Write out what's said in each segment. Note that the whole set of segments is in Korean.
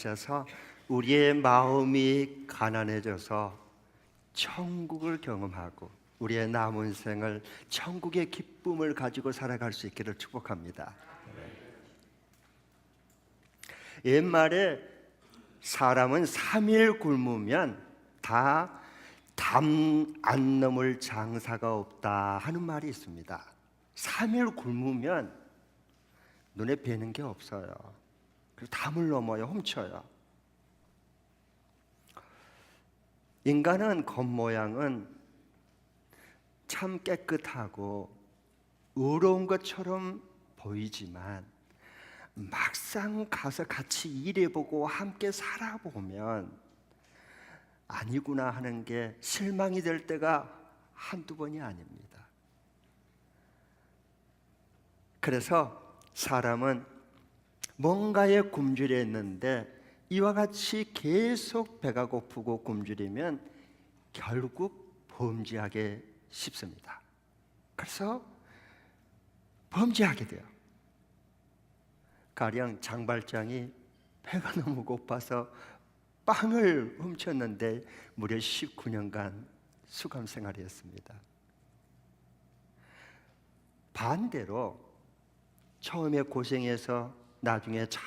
하셔서 우리의 마음이 가난해져서 천국을 경험하고 우리의 남은 생을 천국의 기쁨을 가지고 살아갈 수 있기를 축복합니다. 옛말에 사람은 3일 굶으면 다 담 안 넘을 장사가 없다 하는 말이 있습니다. 3일 굶으면 눈에 뵈는 게 없어요. 그래서 담을 넘어요. 훔쳐요. 인간은 겉모양은 참 깨끗하고 의로운 것처럼 보이지만 막상 가서 같이 일해보고 함께 살아보면 아니구나 하는 게 실망이 될 때가 한두 번이 아닙니다. 그래서 사람은 뭔가에 굶주렸는데 이와 같이 계속 배가 고프고 굶주리면 결국 범죄하게 쉽습니다. 그래서 범죄하게 돼요. 가령 장발장이 배가 너무 고파서 빵을 훔쳤는데 무려 19년간 수감 생활이었습니다. 반대로 처음에 고생해서 나중에 잘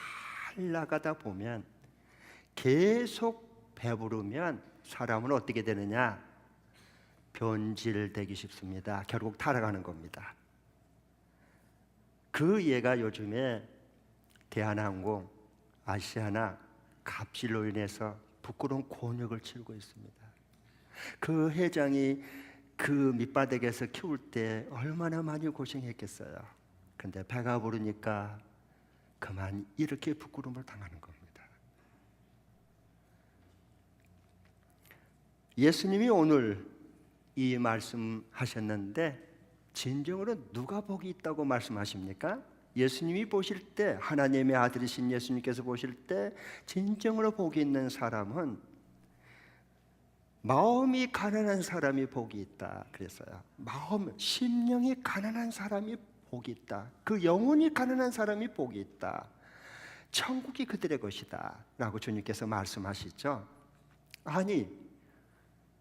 나가다 보면 계속 배부르면 사람은 어떻게 되느냐? 변질되기 쉽습니다. 결국 타락하는 겁니다. 그 예가 요즘에 대한항공, 아시아나 갑질로 인해서 부끄러운 곤욕을 치르고 있습니다. 그 회장이 그 밑바닥에서 키울 때 얼마나 많이 고생했겠어요. 근데 배가 부르니까 그만 이렇게 부끄러움을 당하는 겁니다. 예수님이 오늘 이 말씀하셨는데 진정으로 누가 복이 있다고 말씀하십니까? 예수님이 보실 때, 하나님의 아들이신 예수님께서 보실 때 진정으로 복이 있는 사람은 마음이 가난한 사람이 복이 있다 그랬어요. 마음, 심령이 가난한 사람이 복이 있다. 그 영혼이 가난한 사람이 복이 있다. 천국이 그들의 것이다 라고 주님께서 말씀하시죠. 아니,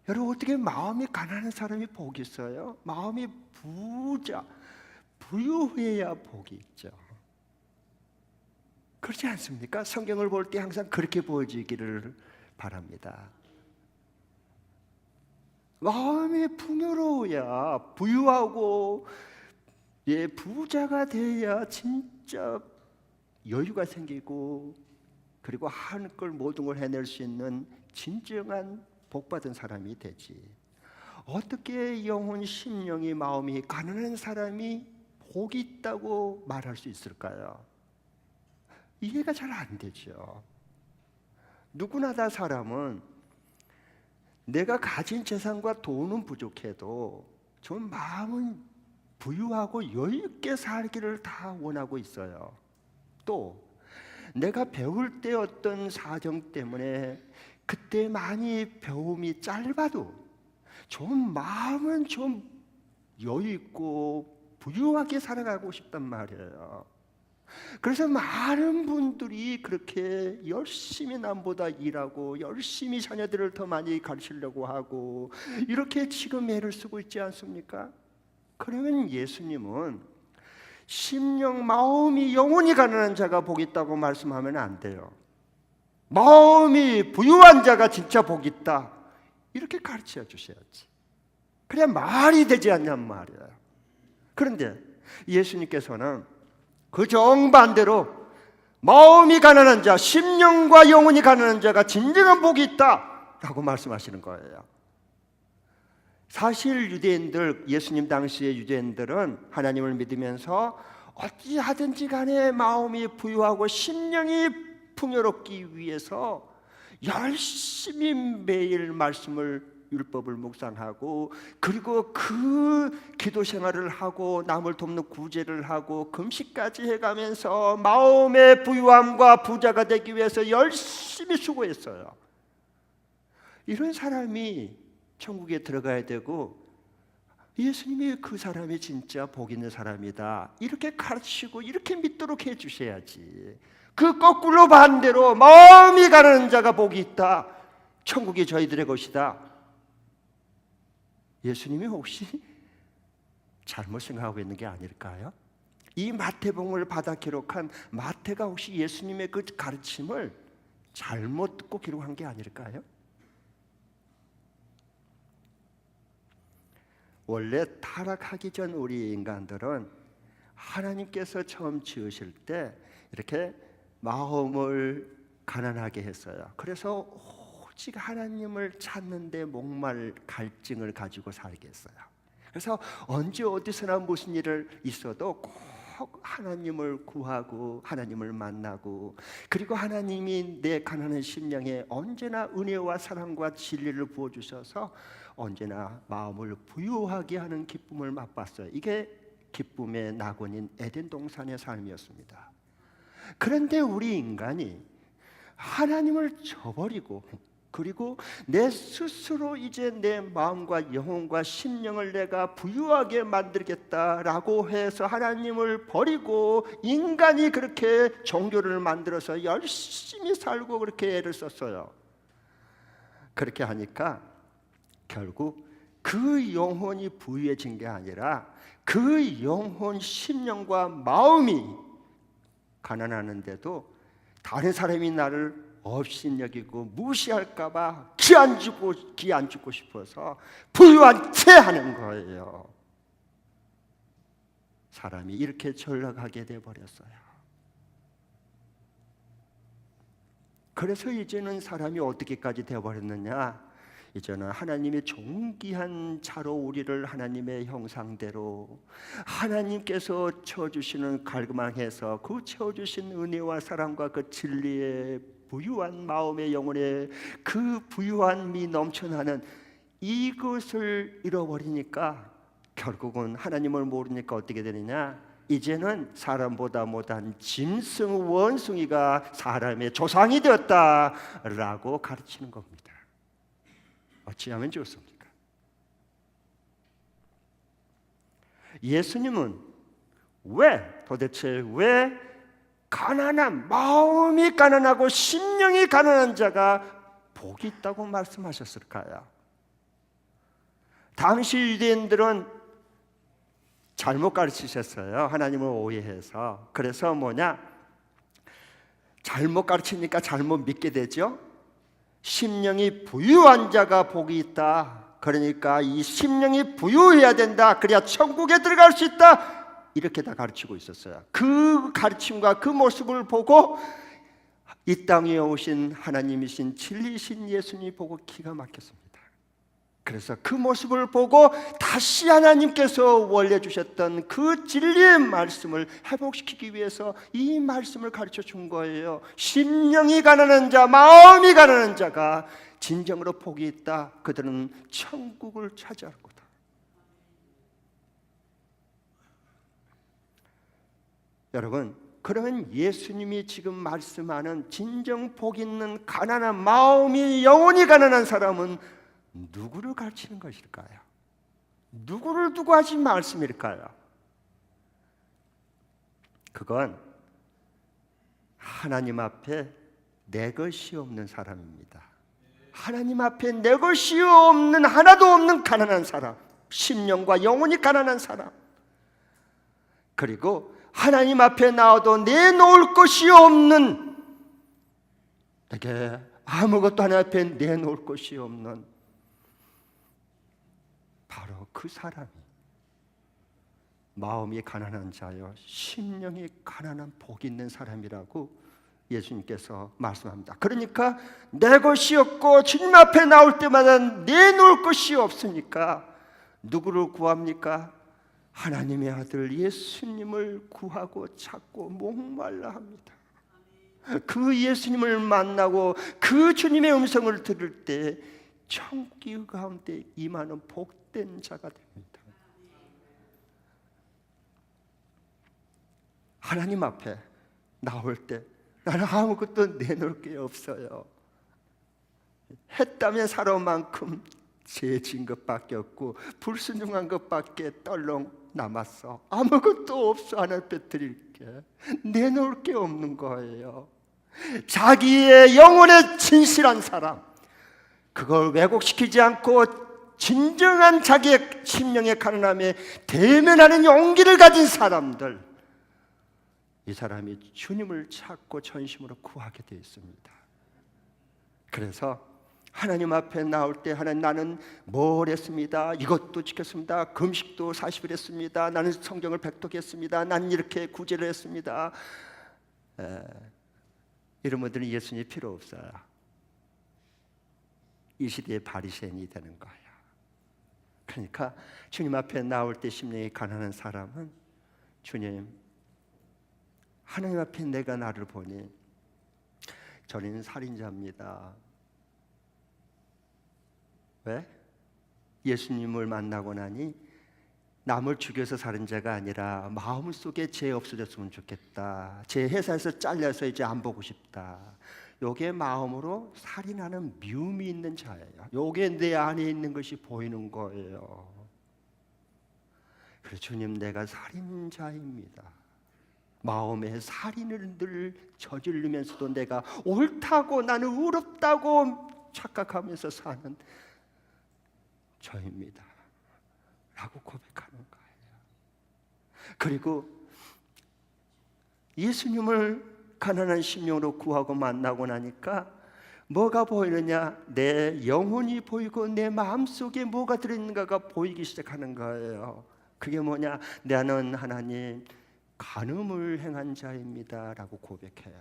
여러분 어떻게 마음이 가난한 사람이 복이 있어요? 마음이 부유해야 복이 있죠. 그렇지 않습니까? 성경을 볼 때 항상 그렇게 보여지기를 바랍니다. 마음이 풍요로워야, 부유하고 부자가 돼야 진짜 여유가 생기고, 그리고 하는 걸 모든 걸 해낼 수 있는 진정한 복받은 사람이 되지. 어떻게 영혼, 심령이, 마음이 가난한 사람이 복이 있다고 말할 수 있을까요? 이해가 잘 안 되죠. 누구나 다 사람은 내가 가진 재산과 돈은 부족해도 좀 마음은 부유하고 여유 있게 살기를 다 원하고 있어요. 또 내가 배울 때 어떤 사정 때문에 그때 많이 배움이 짧아도 좀 마음은 좀 여유 있고 부유하게 살아가고 싶단 말이에요. 그래서 많은 분들이 그렇게 열심히 남보다 일하고 열심히 자녀들을 더 많이 가르치려고 하고 이렇게 지금 애를 쓰고 있지 않습니까? 그러면 예수님은 심령, 마음이, 영혼이 가난한 자가 복이 있다고 말씀하면 안 돼요. 마음이 부유한 자가 진짜 복이 있다 이렇게 가르쳐 주셔야지. 그래야 말이 되지 않냔 말이에요. 그런데 예수님께서는 그 정반대로 마음이 가난한 자, 심령과 영혼이 가난한 자가 진정한 복이 있다라고 말씀하시는 거예요. 사실 유대인들, 예수님 당시의 유대인들은 하나님을 믿으면서 어찌하든지 간에 마음이 부유하고 심령이 풍요롭기 위해서 열심히 매일 말씀을, 율법을 묵상하고, 그리고 그 기도 생활을 하고 남을 돕는 구제를 하고 금식까지 해가면서 마음의 부유함과 부자가 되기 위해서 열심히 수고했어요. 이런 사람이 천국에 들어가야 되고, 예수님이 그 사람이 진짜 복 있는 사람이다 이렇게 가르치고 이렇게 믿도록 해주셔야지. 그 거꾸로 반대로 마음이 가난한 자가 복이 있다. 천국이 저희들의 것이다. 예수님이 혹시 잘못 생각하고 있는 게 아닐까요? 이 마태복음을 받아 기록한 마태가 혹시 예수님의 그 가르침을 잘못 듣고 기록한 게 아닐까요? 원래 타락하기 전 우리 인간들은 하나님께서 처음 지으실 때 이렇게 마음을 가난하게 했어요. 그래서 오직 하나님을 찾는데 목말 갈증을 가지고 살게 했어요. 그래서 언제 어디서나 무슨 일을 있어도 꼭 하나님을 구하고 하나님을 만나고, 그리고 하나님이 내 가난한 심령에 언제나 은혜와 사랑과 진리를 부어주셔서 언제나 마음을 부유하게 하는 기쁨을 맛봤어요. 이게 기쁨의 낙원인 에덴 동산의 삶이었습니다. 그런데 우리 인간이 하나님을 저버리고, 그리고 내 스스로 이제 내 마음과 영혼과 심령을 내가 부유하게 만들겠다라고 해서 하나님을 버리고 인간이 그렇게 종교를 만들어서 열심히 살고 그렇게 애를 썼어요. 그렇게 하니까 결국 그 영혼이 부유해진 게 아니라 그 영혼, 심령과 마음이 가난하는데도 다른 사람이 나를 업신여기고 무시할까봐 기 안 주고 싶어서 부유한 채 하는 거예요. 사람이 이렇게 전락하게 돼버렸어요. 그래서 이제는 사람이 어떻게까지 되어버렸느냐? 이제는 하나님의 존귀한 자로 우리를 하나님의 형상대로 하나님께서 채워주시는 갈망해서 그 채워주신 은혜와 사랑과 그 진리의 부유한 마음의 영혼의 그 부유함이 넘쳐나는 이것을 잃어버리니까 결국은 하나님을 모르니까 어떻게 되느냐? 이제는 사람보다 못한 짐승 원숭이가 사람의 조상이 되었다라고 가르치는 겁니다. 어찌하면 좋습니까? 예수님은 도대체 왜 가난한, 마음이 가난하고 심령이 가난한 자가 복이 있다고 말씀하셨을까요? 당시 유대인들은 잘못 가르치셨어요. 하나님을 오해해서. 그래서 잘못 가르치니까 잘못 믿게 되죠. 심령이 부유한 자가 복이 있다. 그러니까 이 심령이 부유해야 된다. 그래야 천국에 들어갈 수 있다. 이렇게 다 가르치고 있었어요. 그 가르침과 그 모습을 보고 이 땅에 오신 하나님이신 진리신 예수님이 보고 기가 막혔습니다. 그래서 그 모습을 보고 다시 하나님께서 원래 주셨던 그 진리의 말씀을 회복시키기 위해서 이 말씀을 가르쳐 준 거예요. 심령이 가난한 자, 마음이 가난한 자가 진정으로 복이 있다. 그들은 천국을 차지할 거다. 여러분, 그러면 예수님이 지금 말씀하는 진정 복 있는 가난한 마음이, 영혼이 가난한 사람은 누구를 가르치는 것일까요? 누구를 두고 하신 말씀일까요? 그건 하나님 앞에 내 것이 없는 사람입니다. 하나님 앞에 내 것이 없는, 하나도 없는 가난한 사람, 심령과 영혼이 가난한 사람, 그리고 하나님 앞에 나와도 내놓을 것이 없는, 내게 아무것도 하나님 앞에 내놓을 것이 없는 바로 그 사람이 마음이 가난한 자여 심령이 가난한 복 있는 사람이라고 예수님께서 말씀합니다. 그러니까 내 것이 없고 주님 앞에 나올 때마다 내놓을 것이 없으니까 누구를 구합니까? 하나님의 아들 예수님을 구하고 찾고 목말라 합니다. 그 예수님을 만나고 그 주님의 음성을 들을 때 천국 가운데 임하는 복된 자가 됩니다. 하나님 앞에 나올 때 나는 아무것도 내놓을 게 없어요. 했다면 살아온 만큼 죄 지은 것밖에 없고 불순종한 것밖에 떨렁 남았어. 아무것도 없어. 하나님 앞에 드릴 주님께 내놓을 게 없는 거예요. 자기의 영혼에 진실한 사람, 그걸 왜곡시키지 않고 진정한 자기의 심령의 가난함에 대면하는 용기를 가진 사람들, 이 사람이 주님을 찾고 전심으로 구하게 되어 있습니다. 그래서 하나님 앞에 나올 때 하나님, 나는 뭘 했습니다. 이것도 지켰습니다. 금식도 40일 했습니다. 나는 성경을 백독했습니다. 나는 이렇게 구제를 했습니다. 이런 분들은 예수님이 필요 없어요. 이 시대의 바리새인이 되는 거예요. 그러니까 주님 앞에 나올 때 심령이 가난한 사람은, 주님, 하나님 앞에 내가 나를 보니 저는 살인자입니다. 왜? 예수님을 만나고 나니 남을 죽여서 살인자가 아니라 마음속에 죄 없어졌으면 좋겠다. 제 회사에서 잘려서 이제 안 보고 싶다. 요게 마음으로 살인하는 미움이 있는 자예요. 요게 내 안에 있는 것이 보이는 거예요. 그래서 주님, 내가 살인자입니다. 마음에 살인을 늘 저지르면서도 내가 옳다고, 나는 의롭다고 착각하면서 사는 저입니다 라고 고백하는 거예요. 그리고 예수님을 가난한 심령으로 구하고 만나고 나니까 뭐가 보이느냐? 내 영혼이 보이고 내 마음속에 뭐가 들어있는가가 보이기 시작하는 거예요. 그게 뭐냐? 나는 하나님 간음을 행한 자입니다 라고 고백해요.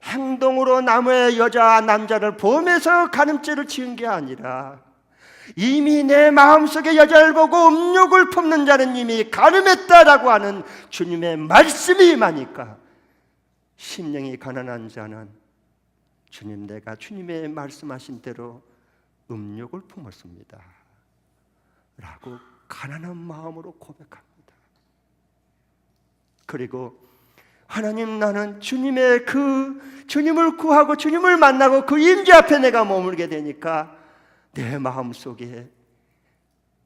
행동으로 남의 여자 남자를 보면서 간음죄를 지은 게 아니라 이미 내 마음속에 여자를 보고 음욕을 품는 자는 이미 간음했다라고 하는 주님의 말씀이 임하니까, 심령이 가난한 자는 주님, 내가 주님의 말씀하신 대로 음욕을 품었습니다 라고 가난한 마음으로 고백합니다. 그리고 하나님, 나는 주님의 주님을 구하고 주님을 만나고 그 임재 앞에 내가 머물게 되니까 내 마음속에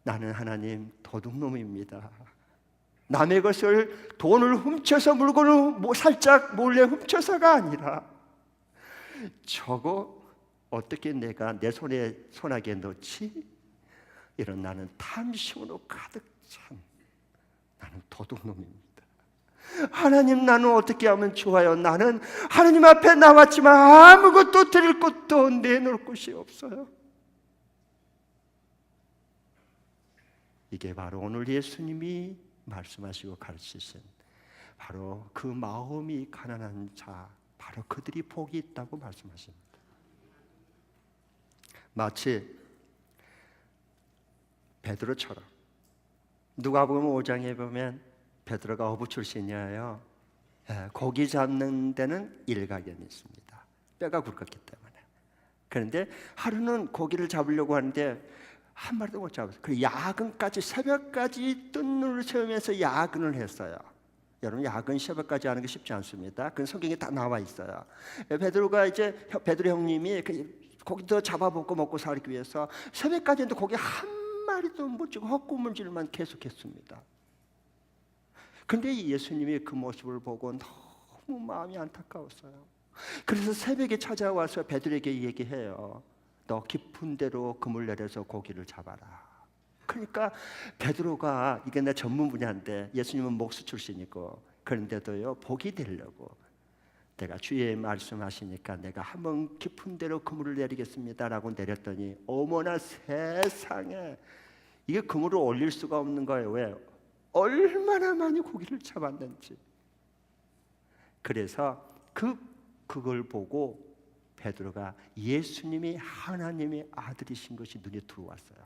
나는 하나님 도둑놈입니다. 남의 것을, 돈을 훔쳐서, 물건을 살짝 몰래 훔쳐서가 아니라 저거 어떻게 내가 내 손아귀에 넣지? 이런 나는 탐심으로 가득 찬 나는 도둑놈입니다. 하나님, 나는 어떻게 하면 좋아요? 나는 하나님 앞에 나왔지만 아무것도 드릴 것도 내놓을 곳이 없어요. 이게 바로 오늘 예수님이 말씀하시고 가르치신 바로 그 마음이 가난한 자, 바로 그들이 복이 있다고 말씀하십니다. 마치 베드로처럼, 누가복음 5장에 보면 베드로가 어부 출신이에요. 고기 잡는 데는 일가견이 있습니다. 뼈가 굵었기 때문에. 그런데 하루는 고기를 잡으려고 하는데 한 마리도 못 잡았어요. 그리고 야근까지, 새벽까지 뜬 눈을 세우면서 야근을 했어요. 여러분, 야근 새벽까지 하는 게 쉽지 않습니다. 그건 성경에 다 나와 있어요. 베드로가 이제 베드로 형님이 고기도 잡아먹고 먹고 살기 위해서 새벽까지 했는데 고기 한 마리도 못 잡고 헛구물질만 계속했습니다. 그런데 예수님이 그 모습을 보고 너무 마음이 안타까웠어요. 그래서 새벽에 찾아와서 베드로에게 얘기해요. 너 깊은 데로 그물 내려서 고기를 잡아라. 그러니까 베드로가, 이게 내 전문 분야인데 예수님은 목수 출신이고, 그런데도요, 복이 되려고 내가 주의 말씀하시니까 내가 한번 깊은 데로 그물을 내리겠습니다 라고 내렸더니, 어머나 세상에, 이게 그물을 올릴 수가 없는 거예요. 왜? 얼마나 많이 고기를 잡았는지. 그래서 그걸 보고 베드로가 예수님이 하나님의 아들이신 것이 눈에 들어왔어요.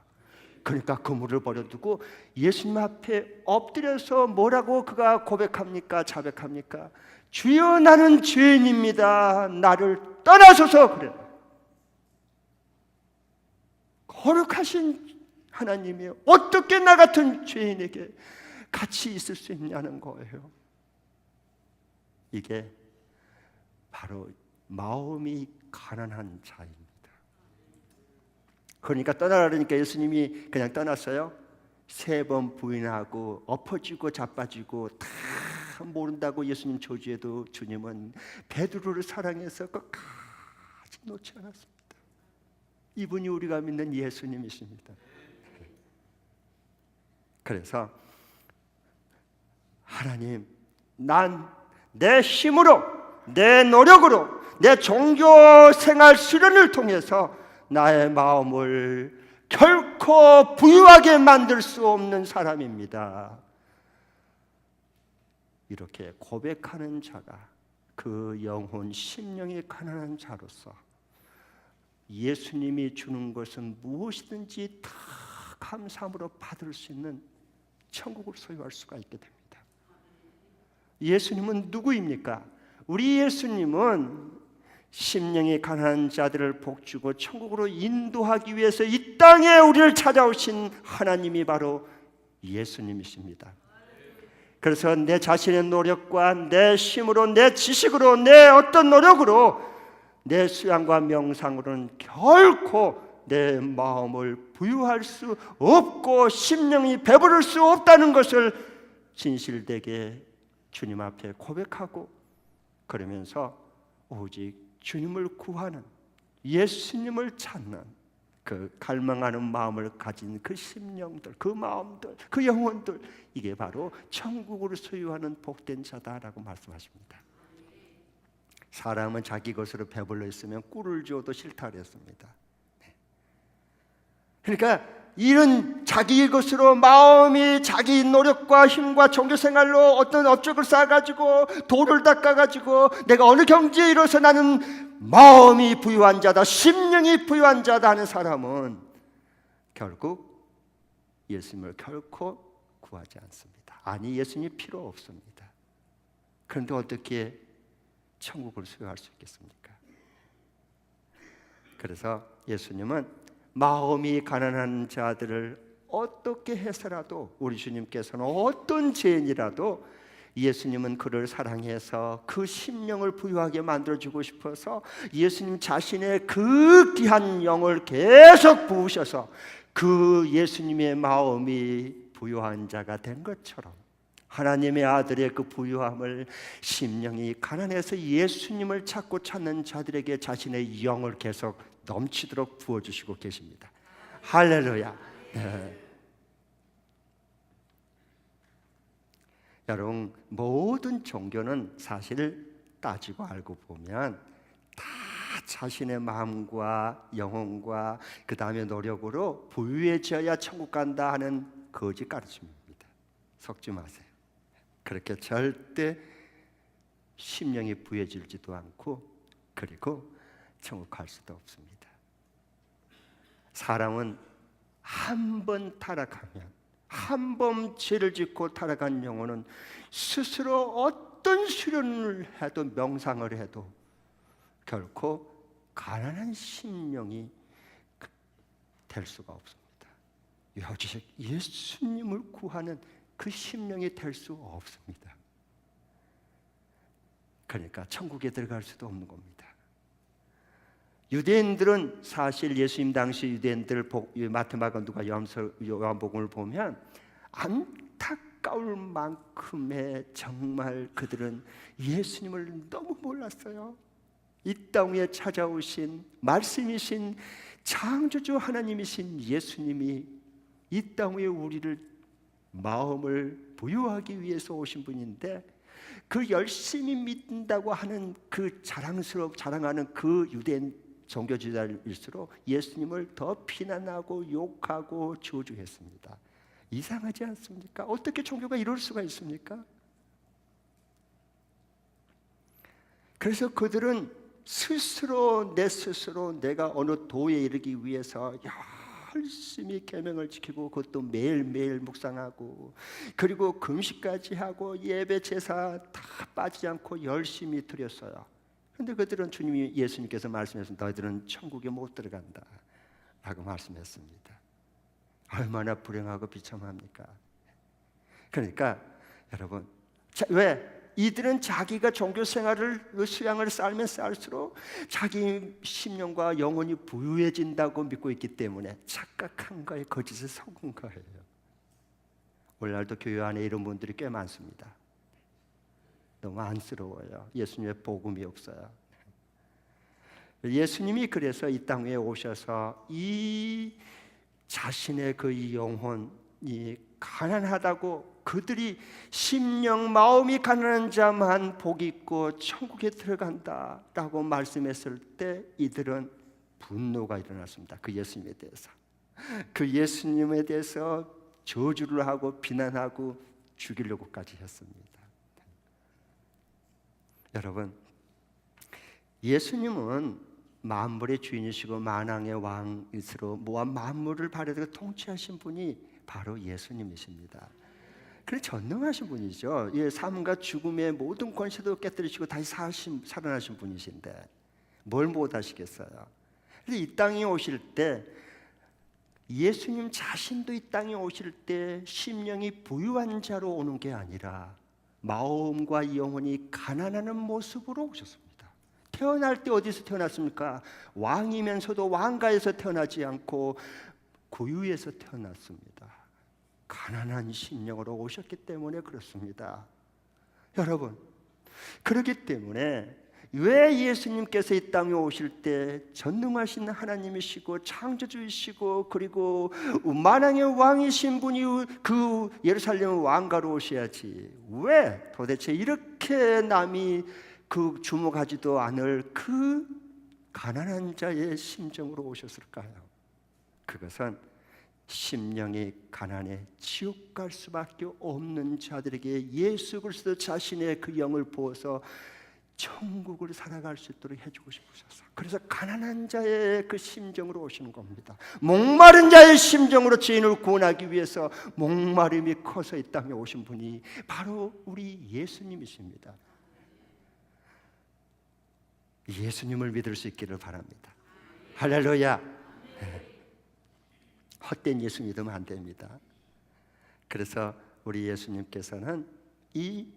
그러니까 그물을 버려두고 예수님 앞에 엎드려서 뭐라고 그가 고백합니까? 자백합니까? 주여, 나는 죄인입니다. 나를 떠나소서. 그래요. 거룩하신 하나님이 어떻게 나 같은 죄인에게 같이 있을 수 있냐는 거예요. 이게 바로 마음이 가난한 자입니다. 그러니까 떠나라 그러니까 예수님이 그냥 떠났어요? 3번 부인하고 엎어지고 자빠지고 다 모른다고 예수님 저주해도 주님은 베드로를 사랑해서 끝까지 놓지 않았습니다. 이분이 우리가 믿는 예수님이십니다. 그래서 하나님, 난 내 힘으로, 내 노력으로, 내 종교 생활 수련을 통해서 나의 마음을 결코 부유하게 만들 수 없는 사람입니다. 이렇게 고백하는 자가 그 영혼 심령이 가난한 자로서 예수님이 주는 것은 무엇이든지 다 감사함으로 받을 수 있는 천국을 소유할 수가 있게 됩니다. 예수님은 누구입니까? 우리 예수님은 심령이 가난한 자들을 복주고 천국으로 인도하기 위해서 이 땅에 우리를 찾아오신 하나님이 바로 예수님이십니다. 그래서 내 자신의 노력과 내 힘으로, 내 지식으로, 내 어떤 노력으로, 내 수양과 명상으로는 결코 내 마음을 부유할 수 없고 심령이 배부를 수 없다는 것을 진실되게 주님 앞에 고백하고, 그러면서 오직 주님을 구하는, 예수님을 찾는 그 갈망하는 마음을 가진 그 심령들, 그 마음들, 그 영혼들, 이게 바로 천국을 소유하는 복된 자다라고 말씀하십니다. 사람은 자기 것으로 배불러 있으면 꿀을 줘도 싫다 그랬습니다. 그러니까 이런 자기 것으로 마음이 자기 노력과 힘과 종교생활로 어떤 업적을 쌓아가지고 돌을 닦아가지고 내가 어느 경지에 이르러서 나는 마음이 부유한 자다, 심령이 부유한 자다 하는 사람은 결국 예수님을 결코 구하지 않습니다. 아니, 예수님이 필요 없습니다. 그런데 어떻게 천국을 소유할 수 있겠습니까? 그래서 예수님은 마음이 가난한 자들을 어떻게 해서라도, 우리 주님께서는 어떤 죄인이라도 예수님은 그를 사랑해서 그 심령을 부유하게 만들어주고 싶어서 예수님 자신의 그 귀한 영을 계속 부으셔서 그 예수님의 마음이 부유한 자가 된 것처럼 하나님의 아들의 그 부유함을 심령이 가난해서 예수님을 찾고 찾는 자들에게 자신의 영을 계속 넘치도록 부어주시고 계십니다. 할렐루야. 네. 여러분, 모든 종교는 사실 따지고 알고 보면 다 자신의 마음과 영혼과 그 다음에 노력으로 부유해져야 천국 간다 하는 거짓 가르침입니다. 속지 마세요. 그렇게 절대 심령이 부유해지지도 않고 그리고 천국 갈 수도 없습니다. 사람은 한 번 타락하면, 한 번 죄를 짓고 타락한 영혼은 스스로 어떤 수련을 해도 명상을 해도 결코 가난한 심령이 될 수가 없습니다. 오직 예수님을 구하는 그 심령이 될 수 없습니다. 그러니까 천국에 들어갈 수도 없는 겁니다. 유대인들은 사실 예수님 당시 유대인들 마태마가 누가 요한복음을 보면 안타까울 만큼의 정말 그들은 예수님을 너무 몰랐어요. 이 땅 위에 찾아오신 말씀이신 창조주 하나님이신 예수님이 이 땅 위에 우리를 마음을 부유하기 위해서 오신 분인데 그 열심히 믿는다고 하는 그 자랑하는 그 유대인 종교지도자일수록 예수님을 더 비난하고 욕하고 저주했습니다. 이상하지 않습니까? 어떻게 종교가 이럴 수가 있습니까? 그래서 그들은 내 스스로 내가 어느 도에 이르기 위해서 열심히 계명을 지키고 그것도 매일매일 묵상하고 그리고 금식까지 하고 예배 제사 다 빠지지 않고 열심히 드렸어요. 그런데 그들은 예수님께서 말씀하셨습니다. 너희들은 천국에 못 들어간다 라고 말씀했습니다. 얼마나 불행하고 비참합니까? 그러니까 여러분, 왜? 이들은 자기가 종교 생활을 수양을 쌓으면 쌓을수록 자기 심령과 영혼이 부유해진다고 믿고 있기 때문에 착각한 거예요. 거짓에 속은 거예요. 오늘날도 교회 안에 이런 분들이 꽤 많습니다. 너무 안쓰러워요. 예수님의 복음이 없어요. 예수님이 그래서 이 땅에 오셔서 이 자신의 그 영혼이 가난하다고, 그들이 심령 마음이 가난한 자만 복이 있고 천국에 들어간다라고 말씀했을 때 이들은 분노가 일어났습니다. 그 예수님에 대해서, 그 예수님에 대해서 저주를 하고 비난하고 죽이려고까지 했습니다. 여러분, 예수님은 만물의 주인이시고 만왕의 왕이시로 모아 만물을 발에다가 통치하신 분이 바로 예수님이십니다. 그래 전능하신 분이죠. 예, 삶과 죽음의 모든 권세도 깨뜨리시고 다시 살아나신 분이신데 뭘 못하시겠어요? 그래서 이 땅에 오실 때 예수님 자신도 이 땅에 오실 때 심령이 부유한 자로 오는 게 아니라 마음과 영혼이 가난한 모습으로 오셨습니다. 태어날 때 어디서 태어났습니까? 왕이면서도 왕가에서 태어나지 않고 고유에서 태어났습니다. 가난한 심령으로 오셨기 때문에 그렇습니다. 여러분, 그렇기 때문에 왜 예수님께서 이 땅에 오실 때 전능하신 하나님이시고 창조주이시고 그리고 만왕의 왕이신 분이 그 예루살렘 왕가로 오셔야지, 왜 도대체 이렇게 남이 그 주목하지도 않을 그 가난한 자의 심정으로 오셨을까요? 그것은 심령이 가난해 지옥 갈 수밖에 없는 자들에게 예수 그리스도 자신의 그 영을 부어서 천국을 살아갈 수 있도록 해주고 싶으셔서, 그래서 가난한 자의 그 심정으로 오시는 겁니다. 목마른 자의 심정으로 죄인을 구원하기 위해서 목마름이 커서 이 땅에 오신 분이 바로 우리 예수님이십니다. 예수님을 믿을 수 있기를 바랍니다. 할렐루야. 헛된 예수 믿으면 안 됩니다. 그래서 우리 예수님께서는 이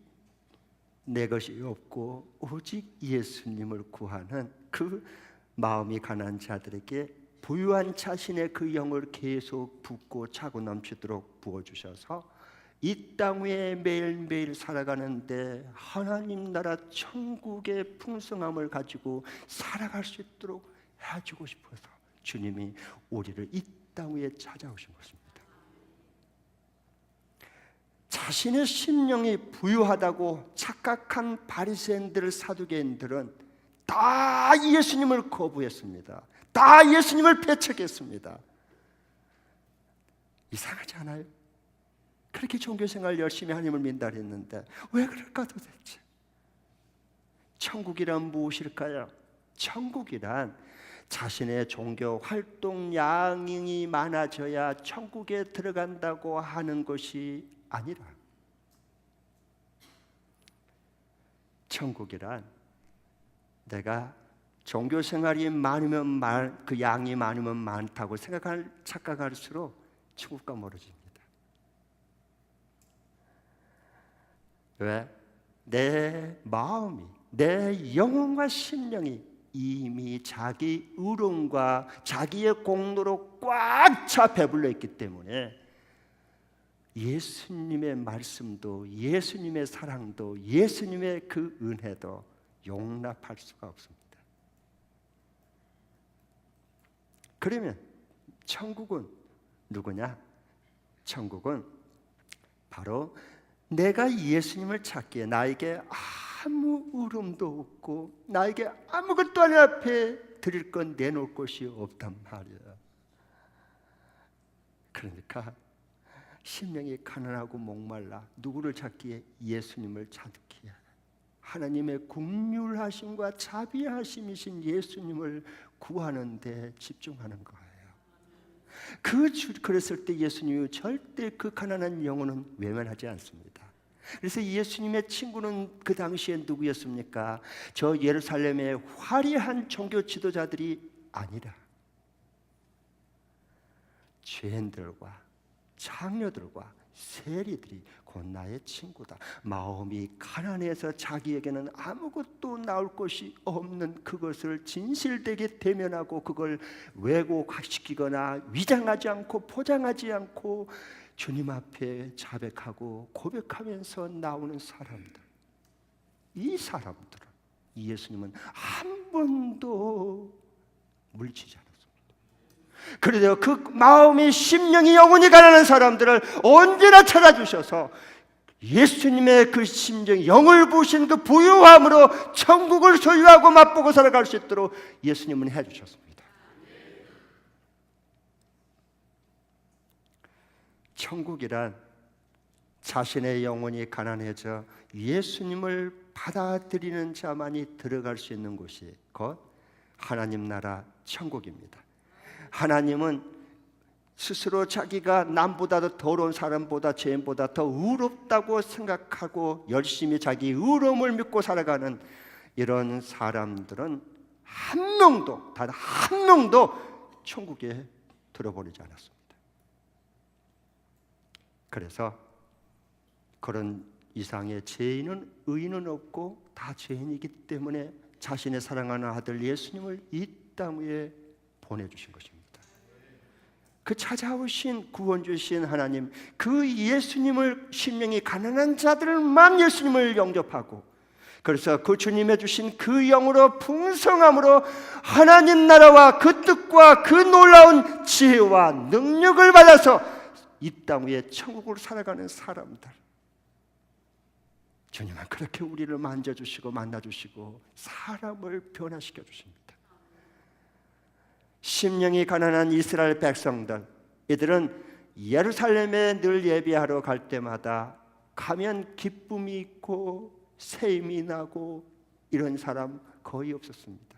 내 것이 없고 오직 예수님을 구하는 그 마음이 가난한 자들에게 부유한 자신의 그 영을 계속 붓고 차고 넘치도록 부어주셔서 이 땅 위에 매일매일 살아가는데 하나님 나라 천국의 풍성함을 가지고 살아갈 수 있도록 해주고 싶어서 주님이 우리를 이 땅 위에 찾아오신 것입니다. 자신의 심령이 부유하다고 착각한 바리새인들, 사두개인들은 다 예수님을 거부했습니다. 다 예수님을 배척했습니다. 이상하지 않아요? 그렇게 종교생활 열심히 하나님을 믿는다 했는데 왜 그럴까 도대체? 천국이란 무엇일까요? 천국이란 자신의 종교 활동 양이 많아져야 천국에 들어간다고 하는 것이 아니라, 천국이란 내가 종교 생활이 많으면 그 양이 많으면 많다고 착각할수록 천국과 멀어집니다. 왜? 내 마음이, 내 영혼과 심령이 이미 자기 의로움과 자기의 공로로 꽉 차 배불러 있기 때문에 예수님의 말씀도, 예수님의 사랑도, 예수님의 그 은혜도 용납할 수가 없습니다. 그러면 천국은 누구냐? 천국은 바로 내가 예수님을 찾기에 나에게 아무 의름도 없고 나에게 아무것도 하나님 앞에 드릴 건 내놓을 것이 없단 말이에요. 그러니까 심령이 가난하고 목말라 누구를 찾기에? 예수님을 찾기에 하나님의 긍휼하심과 자비하심이신 예수님을 구하는 데 집중하는 거예요. 그랬을 때 예수님이 절대 그 가난한 영혼은 외면하지 않습니다. 그래서 예수님의 친구는 그 당시에 누구였습니까? 저 예루살렘의 화려한 종교 지도자들이 아니라 죄인들과 장녀들과 세리들이 곧 나의 친구다. 마음이 가난해서 자기에게는 아무것도 나올 것이 없는 그것을 진실되게 대면하고 그걸 왜곡시키거나 위장하지 않고 포장하지 않고 주님 앞에 자백하고 고백하면서 나오는 사람들, 이 사람들은 예수님은 한 번도 물리치지 않았습니다. 그래도 그 마음이 심령이 영혼이 가난한 사람들을 언제나 찾아주셔서 예수님의 그 심정, 영을 부으신 그 부유함으로 천국을 소유하고 맛보고 살아갈 수 있도록 예수님은 해주셨습니다. 천국이란 자신의 영혼이 가난해져 예수님을 받아들이는 자만이 들어갈 수 있는 곳이 곧 하나님 나라 천국입니다. 하나님은 스스로 자기가 남보다 더 더러운 사람보다 죄인보다 더 의롭다고 생각하고 열심히 자기 의로움을 믿고 살아가는 이런 사람들은 한 명도, 단 한 명도 천국에 들어보내지 않았습니다. 그래서 그런 이상의 죄인은 의인은 없고 다 죄인이기 때문에 자신의 사랑하는 아들 예수님을 이 땅 위에 보내주신 것입니다. 그 찾아오신 구원주신 하나님, 그 예수님을 심령이 가난한 자들만 예수님을 영접하고, 그래서 그 주님의 주신 그 영으로 풍성함으로 하나님 나라와 그 뜻과 그 놀라운 지혜와 능력을 받아서 이 땅 위에 천국을 살아가는 사람들, 주님은 그렇게 우리를 만져주시고 만나주시고 사람을 변화시켜 주십니다. 심령이 가난한 이스라엘 백성들, 이들은 예루살렘에 늘 예배하러 갈 때마다 가면 기쁨이 있고 샘이 나고 이런 사람 거의 없었습니다.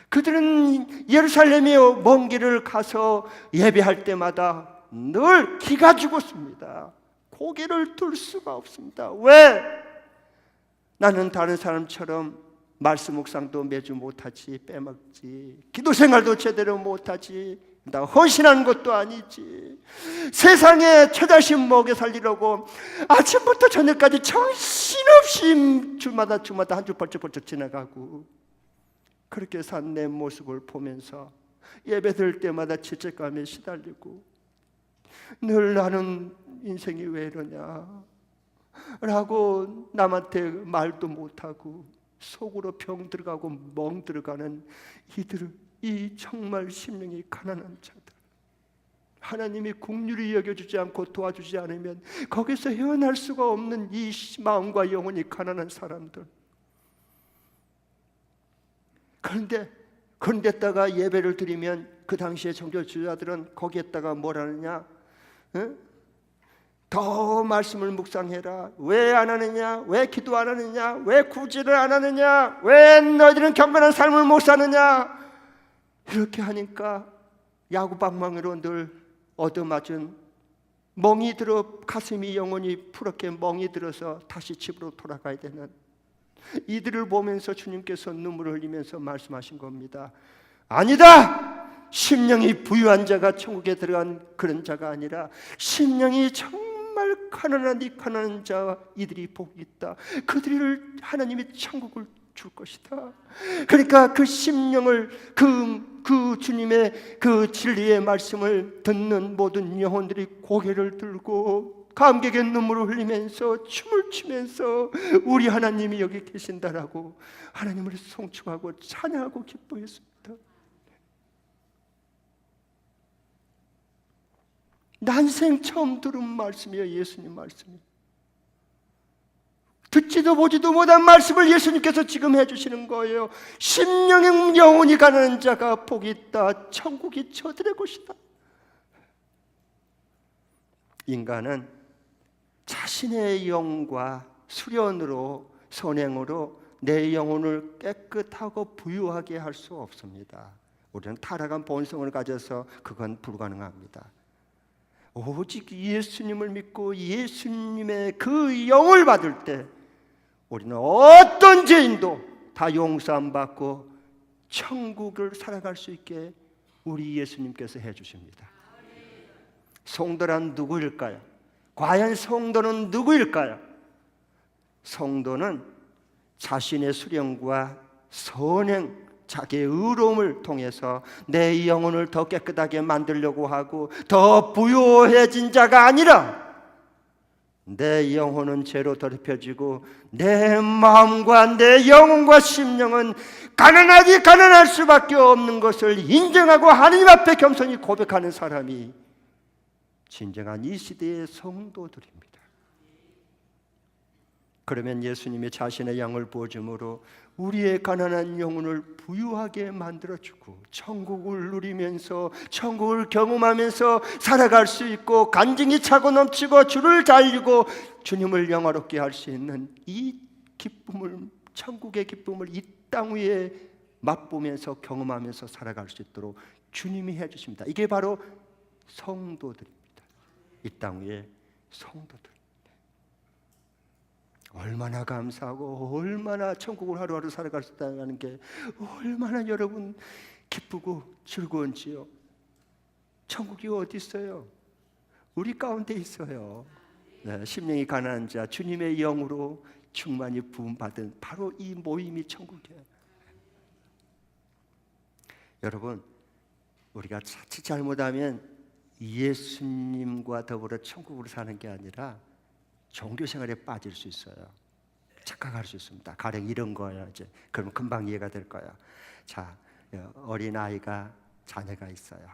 그들은 예루살렘에 먼 길을 가서 예배할 때마다 늘 기가 죽었습니다. 고개를 들 수가 없습니다. 왜? 나는 다른 사람처럼 말씀 묵상도 매주 못하지, 빼먹지, 기도 생활도 제대로 못하지, 나 헌신하는 것도 아니지, 세상에 처자식 먹여 살리려고 아침부터 저녁까지 정신없이 주마다 한 주 벌쩍벌쩍 지나가고, 그렇게 산 내 모습을 보면서 예배 드릴 때마다 죄책감에 시달리고 늘 나는 인생이 왜 이러냐 라고 남한테 말도 못하고 속으로 병 들어가고 멍 들어가는 이들, 이 정말 심령이 가난한 자들, 하나님이 긍휼히 여겨주지 않고 도와주지 않으면 거기서 헤어날 수가 없는 이 마음과 영혼이 가난한 사람들. 그런데다가 예배를 드리면 그 당시에 정결주자들은 거기에다가 뭘 하느냐? 더 말씀을 묵상해라. 왜 안 하느냐? 왜 기도 안 하느냐? 왜 구제를 안 하느냐? 왜 너희들은 경건한 삶을 못 사느냐? 이렇게 하니까 야구방망이로 늘 얻어맞은 멍이 들어 가슴이 영원히 푸렇게 멍이 들어서 다시 집으로 돌아가야 되는 이들을 보면서 주님께서 눈물을 흘리면서 말씀하신 겁니다. 아니다! 심령이 부유한 자가 천국에 들어간 그런 자가 아니라 심령이 정말 가난한 자, 이들이 복이 있다. 그들을 하나님이 천국을 줄 것이다. 그러니까 그 심령을 그 주님의 그 진리의 말씀을 듣는 모든 영혼들이 고개를 들고 감격의 눈물을 흘리면서 춤을 추면서 우리 하나님이 여기 계신다라고 하나님을 송축하고 찬양하고 기뻐했습니다. 난생 처음 들은 말씀이에요. 예수님 말씀이. 듣지도 보지도 못한 말씀을 예수님께서 지금 해주시는 거예요. 심령의 영혼이 가난한 자가 복이 있다. 천국이 저들의 곳이다. 인간은 자신의 영과 수련으로 선행으로 내 영혼을 깨끗하고 부유하게 할 수 없습니다. 우리는 타락한 본성을 가져서 그건 불가능합니다. 오직 예수님을 믿고 예수님의 그 영을 받을 때 우리는 어떤 죄인도 다 용서함 받고 천국을 살아갈 수 있게 우리 예수님께서 해주십니다. 성도란 누구일까요? 과연 성도는 누구일까요? 성도는 자신의 수련과 선행, 자기의 의로움을 통해서 내 영혼을 더 깨끗하게 만들려고 하고 더 부유해진 자가 아니라 내 영혼은 죄로 더럽혀지고 내 마음과 내 영혼과 심령은 가난하기 가난할 수밖에 없는 것을 인정하고 하나님 앞에 겸손히 고백하는 사람이 진정한 이 시대의 성도들입니다. 그러면 예수님이 자신의 양을 부어줌으로 우리의 가난한 영혼을 부유하게 만들어주고 천국을 누리면서 천국을 경험하면서 살아갈 수 있고 간증이 차고 넘치고 주를 달리고 주님을 영화롭게 할 수 있는 이 기쁨을, 천국의 기쁨을 이 땅 위에 맛보면서 경험하면서 살아갈 수 있도록 주님이 해주십니다. 이게 바로 성도들입니다. 이 땅 위에 성도들. 얼마나 감사하고 얼마나 천국을 하루하루 살아갈 수 있다는 게 얼마나 여러분 기쁘고 즐거운지요. 천국이 어디 있어요? 우리 가운데 있어요. 네, 심령이 가난한 자 주님의 영으로 충만히 부음받은 바로 이 모임이 천국이에요. 여러분, 우리가 자칫 잘못하면 예수님과 더불어 천국으로 사는 게 아니라 종교 생활에 빠질 수 있어요. 착각할 수 있습니다. 가령 이런 거예요. 이제 그러면 금방 이해가 될 거예요. 자, 어린 아이가 자녀가 있어요.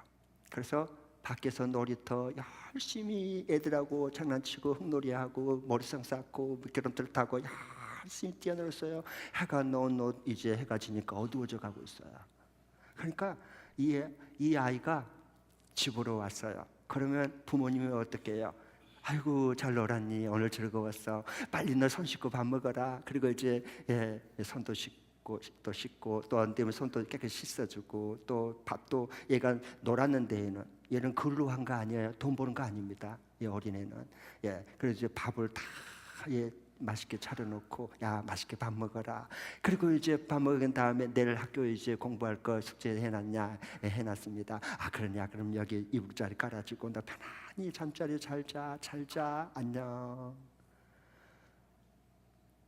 그래서 밖에서 놀이터 열심히 애들하고 장난치고 흙놀이하고 머리상 쌓고 미끄럼틀 타고 열심히 뛰어놀았어요. 해가 놓은 옷 이제 해가 지니까 어두워져 가고 있어요. 그러니까 이 아이가 집으로 왔어요. 그러면 부모님이 어떻게 해요? 아이고 잘 놀았니? 오늘 즐거웠어. 빨리 너 손 씻고 밥 먹어라. 그리고 이제 손도 씻고 또 씻고 또 안 되면 손도 깨끗이 씻어주고 또 밥도 얘가 놀았는데 얘는 글로 한 거 아니에요. 돈 버는 거 아닙니다. 이 어린애는. 그래서 이제 밥을 다 맛있게 차려놓고 야 맛있게 밥 먹어라. 그리고 이제 밥 먹은 다음에 내일 학교에 이제 공부할 거 숙제 해놨냐? 해놨습니다. 아 그러냐? 그럼 여기 이불자리 깔아주고 너 편안히 잠자리 잘 자 안녕.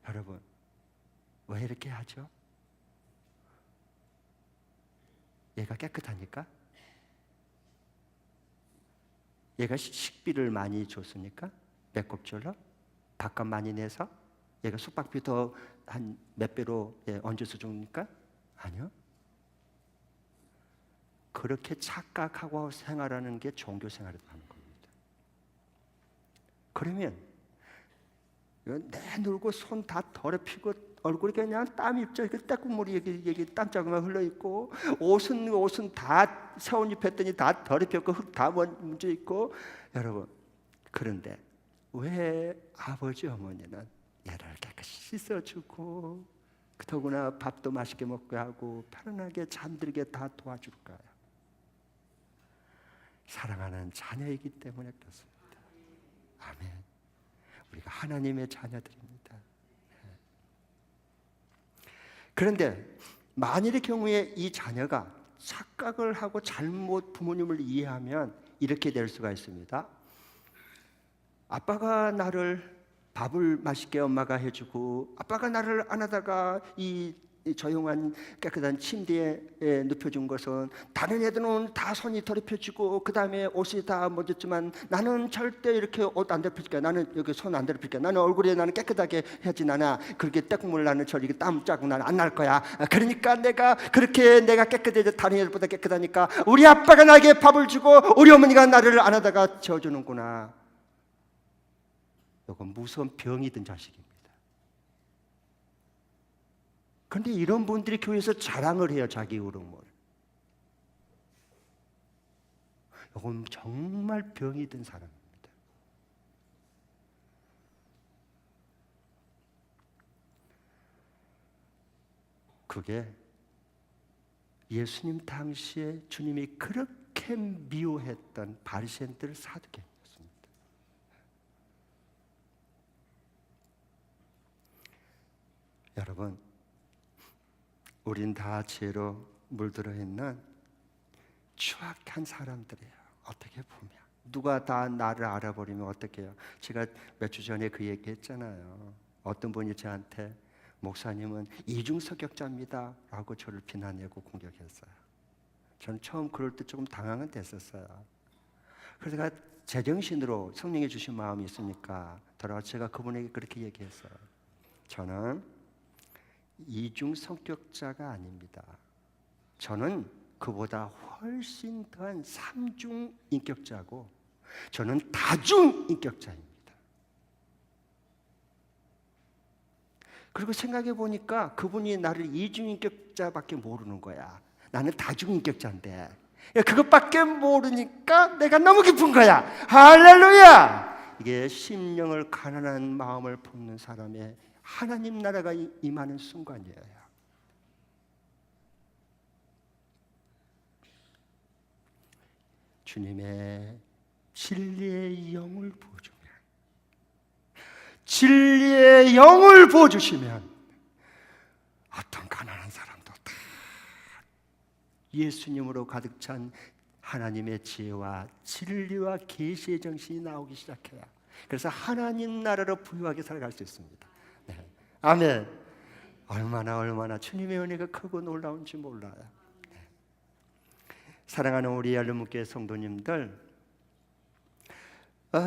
여러분 왜 이렇게 하죠? 얘가 깨끗하니까? 얘가 식비를 많이 줬으니까? 배꼽줄로? 밥값 많이 내서? 얘가 숙박비 더 한 몇 배로 얹어서 줍니까? 아니요. 그렇게 착각하고 생활하는 게 종교 생활을 하는 겁니다. 그러면 내놀고 손 다 더럽히고 얼굴이 그냥 땀 입죠. 떼국물이 여기 땀 자국만 흘러 있고 옷은 다 새옷 입혔더니 다 더럽혔고 흙 다 묻어 있고 여러분 그런데 왜 아버지 어머니는 얘를 깨끗이 씻어주고 더구나 밥도 맛있게 먹게 하고 편안하게 잠들게 다 도와줄까요? 사랑하는 자녀이기 때문에 그렇습니다. 아멘. 우리가 하나님의 자녀들입니다. 그런데 만일의 경우에 이 자녀가 착각을 하고 잘못 부모님을 이해하면 이렇게 될 수가 있습니다. 아빠가 나를 밥을 맛있게 엄마가 해주고 아빠가 나를 안아다가 이 조용한 깨끗한 침대에 눕혀준 것은 다른 애들은 다 손이 더럽혀지고 그 다음에 옷이 다 묻었지만 나는 절대 이렇게 옷 안 더럽힐게. 나는 여기 손 안 더럽힐게. 나는 얼굴에 나는 깨끗하게 하진 않아. 그렇게 떼국물 나는 저리 땀 짜고 나는 안 날 거야. 그러니까 내가 깨끗해져 다른 애들보다 깨끗하니까 우리 아빠가 나에게 밥을 주고 우리 어머니가 나를 안아다가 재워주는구나. 이건 무서운 병이 든 자식입니다. 그런데 이런 분들이 교회에서 자랑을 해요. 자기 울음을. 이건 정말 병이 든 사람입니다. 그게 예수님 당시에 주님이 그렇게 미워했던 바리새인들 사두개입니다. 여러분, 우린 다 죄로 물들어 있는 추악한 사람들이에요. 어떻게 보면 누가 다 나를 알아버리면 어떡해요? 제가 몇 주 전에 그 얘기했잖아요. 어떤 분이 저한테 목사님은 이중석역자입니다 라고 저를 비난하고 공격했어요. 저는 처음 그럴 때 조금 당황은 됐었어요. 그래서 제가 제정신으로 성령이 주신 마음이 있으니까 돌아와 제가 그분에게 그렇게 얘기했어요. 저는 이중 성격자가 아닙니다. 저는 그보다 훨씬 더한 삼중 인격자고 저는 다중 인격자입니다. 그리고 생각해 보니까 그분이 나를 이중 인격자밖에 모르는 거야. 나는 다중 인격자인데 그것밖에 모르니까 내가 너무 기쁜 거야. 할렐루야! 이게 심령을 가난한 마음을 품는 사람의 하나님 나라가 임하는 순간이에요. 주님의 진리의 영을 부어주면, 진리의 영을 부어주시면 어떤 가난한 사람도 다 예수님으로 가득 찬 하나님의 지혜와 진리와 계시의 정신이 나오기 시작해요. 그래서 하나님 나라로 부유하게 살아갈 수 있습니다. 네. 아멘. 얼마나 주님의 은혜가 크고 놀라운지 몰라요. 네. 사랑하는 우리 열린문교회 성도님들,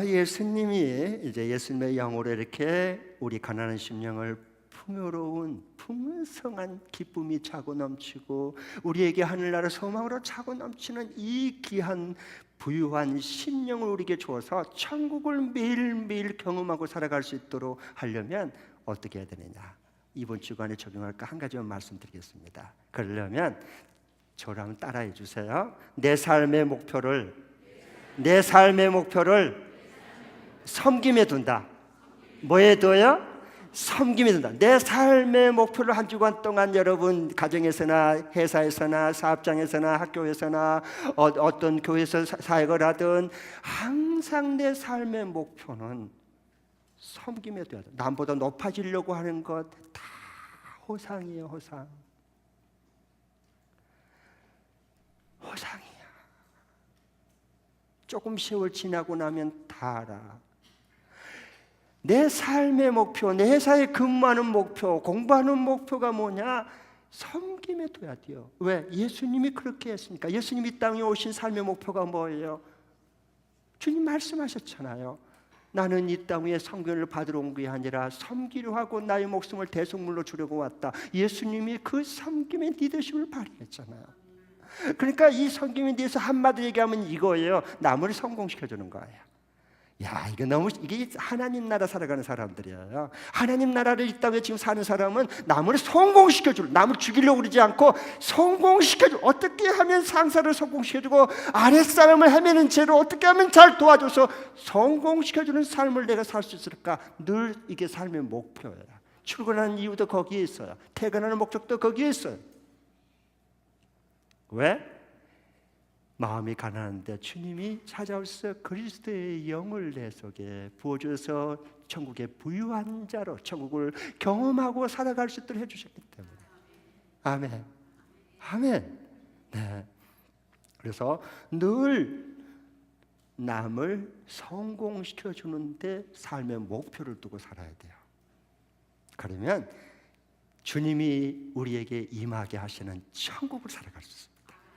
예수님이 이제 예수님의 영으로 이렇게 우리 가난한 심령을 풍요로운 풍성한 기쁨이 차고 넘치고 우리에게 하늘나라 소망으로 차고 넘치는 이 귀한 부유한 심령을 우리에게 주어서 천국을 매일매일 경험하고 살아갈 수 있도록 하려면 어떻게 해야 되느냐, 이번 주간에 적용할까 한 가지만 말씀드리겠습니다. 그러려면 저를 한번 따라해 주세요. 내 삶의 목표를 섬김에 둔다. 뭐에 둬요? 섬김에 둔다. 내 삶의 목표를 한 주간 동안 여러분 가정에서나 회사에서나 사업장에서나 학교에서나 어떤 교회에서 사역을 하든 항상 내 삶의 목표는 섬김에 둬야 돼. 남보다 높아지려고 하는 것 다 호상이에요. 호상이야. 조금 세월 지나고 나면 다 알아. 내 삶의 목표, 내 회사에 근무하는 목표, 공부하는 목표가 뭐냐? 섬김에 둬야 돼요. 왜? 예수님이 그렇게 했으니까. 예수님이 이 땅에 오신 삶의 목표가 뭐예요? 주님 말씀하셨잖아요. 나는 이 땅 위에 섬김을 받으러 온 게 아니라 섬기려 하고 나의 목숨을 대속물로 주려고 왔다. 예수님이 그 섬김의 리더십을 발휘했잖아요. 그러니까 이 섬김에 대해서 한마디로 얘기하면 이거예요. 남을 성공시켜주는 거예요. 야, 이게 하나님 나라 살아가는 사람들이에요. 하나님 나라를 이 땅에 지금 사는 사람은 남을 성공시켜줄, 남을 죽이려고 그러지 않고 성공시켜줄, 어떻게 하면 상사를 성공시켜주고 아랫사람을 헤매는 죄를 어떻게 하면 잘 도와줘서 성공시켜주는 삶을 내가 살 수 있을까? 늘 이게 삶의 목표예요. 출근하는 이유도 거기에 있어요. 퇴근하는 목적도 거기에 있어요. 왜? 마음이 가난한데 주님이 찾아오셔서 그리스도의 영을 내 속에 부어줘서 천국의 부유한 자로 천국을 경험하고 살아갈 수 있도록 해주셨기 때문에. 아멘. 네. 그래서 늘 남을 성공시켜 주는데 삶의 목표를 두고 살아야 돼요. 그러면 주님이 우리에게 임하게 하시는 천국을 살아갈 수 있습니다.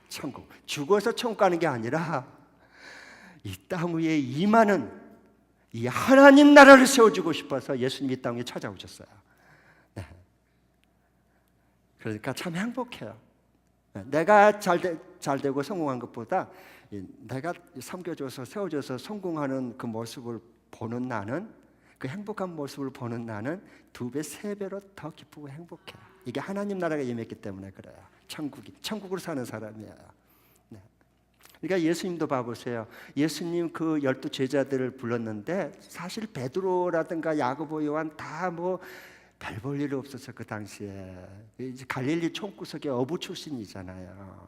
천국. 죽어서 천국 가는 게 아니라 이 땅 위에 임하는 이 하나님 나라를 세워주고 싶어서 예수님이 이 땅 위에 찾아오셨어요. 네. 그러니까 참 행복해요. 내가 잘 되고 성공한 것보다 내가 섬겨줘서 세워줘서 성공하는 그 모습을 보는 나는, 그 행복한 모습을 보는 나는 2배, 3배로 더 기쁘고 행복해요. 이게 하나님 나라가 임했기 때문에 그래요. 천국으로 사는 사람이에요. 네. 그러니까 예수님도 봐보세요. 예수님 그 12 제자들을 불렀는데 사실 베드로라든가 야고보, 요한 다 뭐 별 볼 일 없었어. 그 당시에 이제 갈릴리 총구석의 어부 출신이잖아요.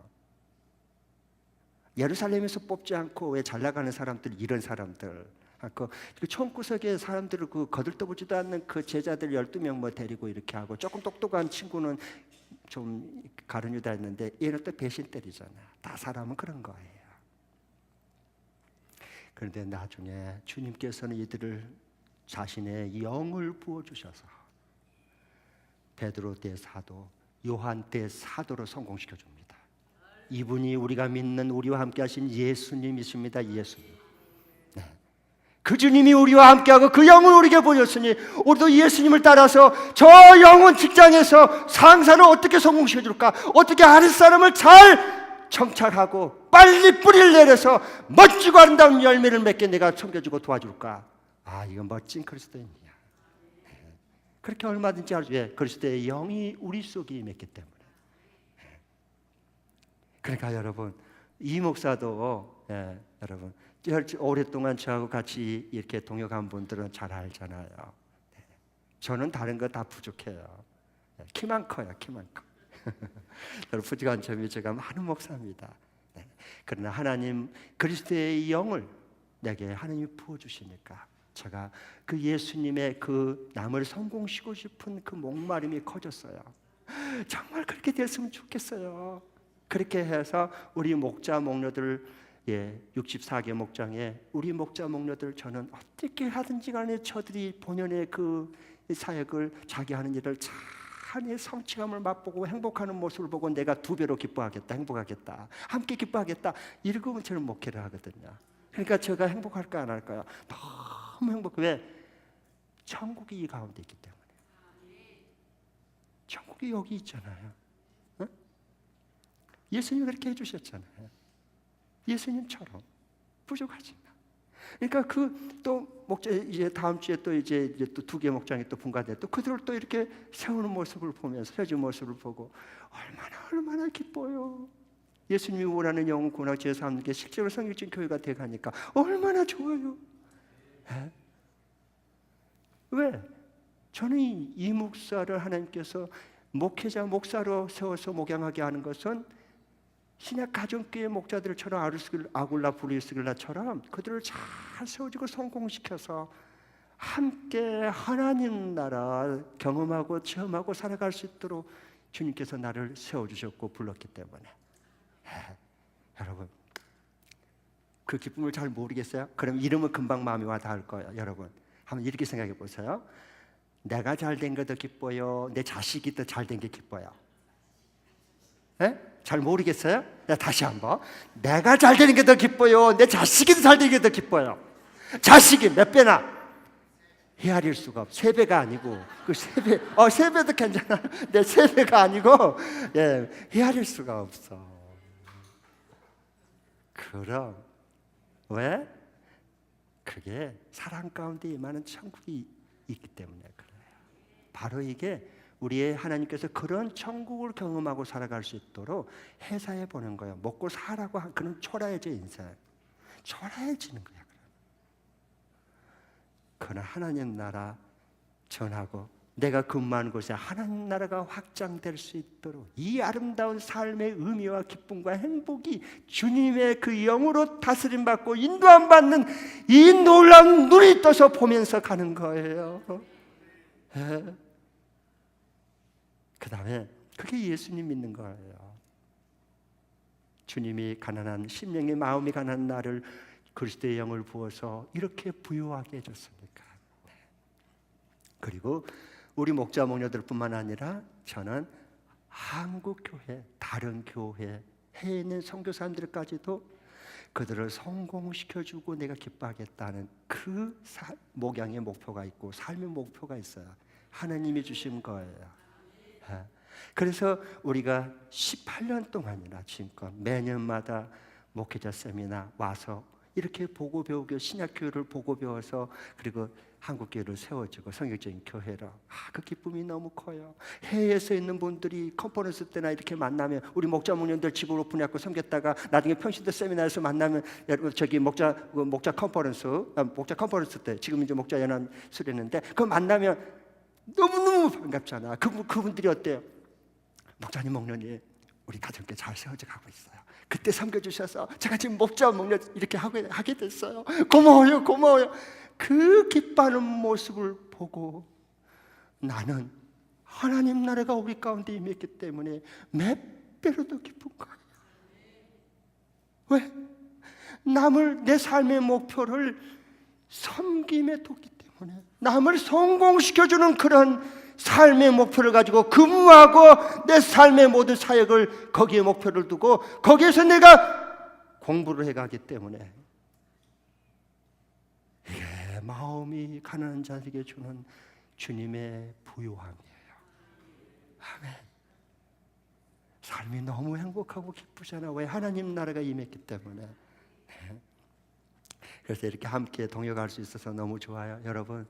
예루살렘에서 뽑지 않고 왜 잘 나가는 사람들, 이런 사람들, 그 총구석의 사람들을 그 거들떠보지도 않는 그 제자들 12명 뭐 데리고 이렇게 하고, 조금 똑똑한 친구는 좀 가룟유다 했는데 얘는 또 배신 때리잖아. 다 사람은 그런 거예요. 그런데 나중에 주님께서는 이들을 자신의 영을 부어주셔서 베드로 대 사도, 요한 대 사도로 성공시켜 줍니다. 이분이 우리가 믿는, 우리와 함께 하신 예수님이십니다. 예수님. 네. 그 주님이 우리와 함께하고 그 영을 우리에게 보였으니 우리도 예수님을 따라서 저 영혼 직장에서 상사를 어떻게 성공시켜줄까, 어떻게 아랫사람을 잘 정찰하고 빨리 뿌리를 내려서 멋지고 아름다운 열매를 맺게 내가 섬겨주고 도와줄까. 이건 멋진 그리스도인이야. 그렇게 얼마든지 할 수 있어요. 그리스도의 영이 우리 속에 임했기 때문에. 그러니까 여러분, 이 목사도 여러분 오랫동안 저하고 같이 이렇게 동역한 분들은 잘 알잖아요. 저는 다른 거 다 부족해요. 키만 커요, 키만 커. 여러분, 부족한 점이 제가 많은 목사입니다. 그러나 하나님 그리스도의 영을 내게 하나님이 부어주시니까 제가 그 예수님의 그 남을 성공시키고 싶은 그 목마름이 커졌어요. 정말 그렇게 됐으면 좋겠어요. 그렇게 해서 우리 목자 목녀들 64개 목장에 우리 목자 목녀들 저는 어떻게 하든지 간에 저들이 본연의 그 사역을 자기 하는 일을 잘 성취감을 맛보고 행복하는 모습을 보고 내가 2배로 기뻐하겠다, 행복하겠다, 함께 기뻐하겠다, 이러고 저는 목회를 하거든요. 그러니까 제가 행복할까 안 할까요? 너무 행복해. 왜? 천국이 이 가운데 있기 때문에. 천국이 여기 있잖아요. 어? 예수님이 그렇게 해주셨잖아요. 예수님처럼 부족하지만. 그러니까 그 또 목자 이제 다음 주에 또 이제 또 2개 목장이 또 분가돼 또 그들을 또 이렇게 세우는 모습을 보면서 세워진 모습을 보고 얼마나 기뻐요. 예수님이 원하는 영혼 구원하고 죄 사함는 게 실제로 성결진 교회가 돼가니까 얼마나 좋아요. 왜? 저는 이 목사를 하나님께서 목회자 목사로 세워서 목양하게 하는 것은 신약 가정교회 목자들처럼 아굴라 브리스길라처럼 그들을 잘 세워주고 성공시켜서 함께 하나님 나라 경험하고 체험하고 살아갈 수 있도록 주님께서 나를 세워주셨고 불렀기 때문에. 여러분, 그 기쁨을 잘 모르겠어요? 그럼 이름은 금방 마음이 와 닿을 거예요. 여러분, 한번 이렇게 생각해 보세요. 내가 잘된 게 더 기뻐요? 내 자식이 더 잘된 게 기뻐요? 잘 모르겠어요? 다시 한번. 내가 잘 되는 게 더 기뻐요? 내 자식이 잘 되는 게 더 기뻐요? 자식이 몇 배나? 헤아릴 수가 없어. 3배가 아니고 그 3배, 3배도 괜찮아요. 내 3배가 아니고 헤아릴 수가 없어. 그럼 왜? 그게 사랑 가운데 임하는 천국이 있기 때문에 그래요. 바로 이게 우리의 하나님께서 그런 천국을 경험하고 살아갈 수 있도록 해사해 보는 거예요. 먹고 살라고 그런 초라해져 인생. 초라해지는 거야. 그러나 하나님 나라 전하고 내가 근무하는 곳에 하나님 나라가 확장될 수 있도록 이 아름다운 삶의 의미와 기쁨과 행복이 주님의 그 영으로 다스림받고 인도함 받는 이 놀라운 눈이 떠서 보면서 가는 거예요. 그 다음에 그게 예수님 믿는 거예요. 주님이 가난한 심령의 마음이 가난한 나를 그리스도의 영을 부어서 이렇게 부유하게 해줬습니까? 그리고 우리 목자 목녀들뿐만 아니라 저는 한국 교회, 다른 교회, 해에 있는 선교사님들까지도 그들을 성공시켜주고 내가 기뻐하겠다는 그 목양의 목표가 있고 삶의 목표가 있어요. 하나님이 주신 거예요. 그래서 우리가 18년 동안이나 지금껏 매년마다 목회자 세미나 와서 이렇게 보고 배우고 신약교회를 보고 배워서 그리고 한국교회를 세워주고 성경적인 교회로 그 기쁨이 너무 커요. 해외에서 있는 분들이 컨퍼런스 때나 이렇게 만나면 우리 목자 목련들 집을 오픈해갖고 섬겼다가 나중에 평신도 세미나에서 만나면 여러분 저기 목자 컨퍼런스 때 지금 이제 목자 연합 수련회인데 그 만나면 너무너무 반갑잖아. 그분들이 어때요? 목자님 목련이 우리 가정교회 잘 세워져 가고 있어요. 그때 섬겨주셔서 제가 지금 목자 목련 이렇게 하게 됐어요. 고마워요. 그 기뻐하는 모습을 보고 나는 하나님 나라가 우리 가운데 임했기 때문에 몇 배로 더 기쁜 거예요. 왜? 남을 내 삶의 목표를 섬김에 뒀기 때문에 남을 성공시켜주는 그런 삶의 목표를 가지고 근무하고 내 삶의 모든 사역을 거기에 목표를 두고 거기에서 내가 공부를 해가기 때문에 이게 마음이 가난한 자에게 주는 주님의 부요함이에요. 아멘. 삶이 너무 행복하고 기쁘잖아. 왜? 하나님 나라가 임했기 때문에. 네. 그래서 이렇게 함께 동역할 수 있어서 너무 좋아요. 여러분,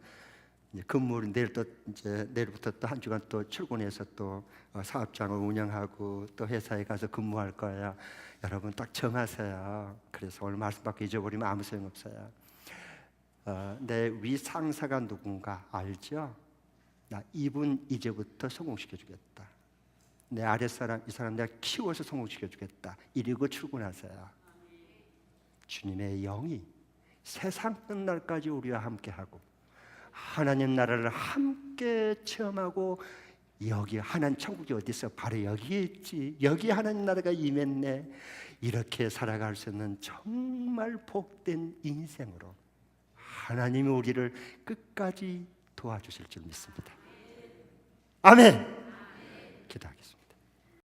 이제 근무를 내일부터 또 한 주간 또 출근해서 또 사업장을 운영하고 또 회사에 가서 근무할 거예요. 여러분 딱 정하세요. 그래서 오늘 말씀 받고 잊어버리면 아무 소용 없어요. 내 위 상사가 누군가 알죠? 나 이분 이제부터 성공시켜 주겠다. 내 아랫사람 이 사람 내가 키워서 성공시켜 주겠다. 이러고 출근하세요. 주님의 영이 세상 끝날까지 우리와 함께하고 하나님 나라를 함께 체험하고, 여기 하나님 천국이 어디 있어? 바로 여기에 있지. 여기 하나님 나라가 임했네. 이렇게 살아갈 수 있는 정말 복된 인생으로 하나님이 우리를 끝까지 도와주실 줄 믿습니다. 아멘. 기도하겠습니다.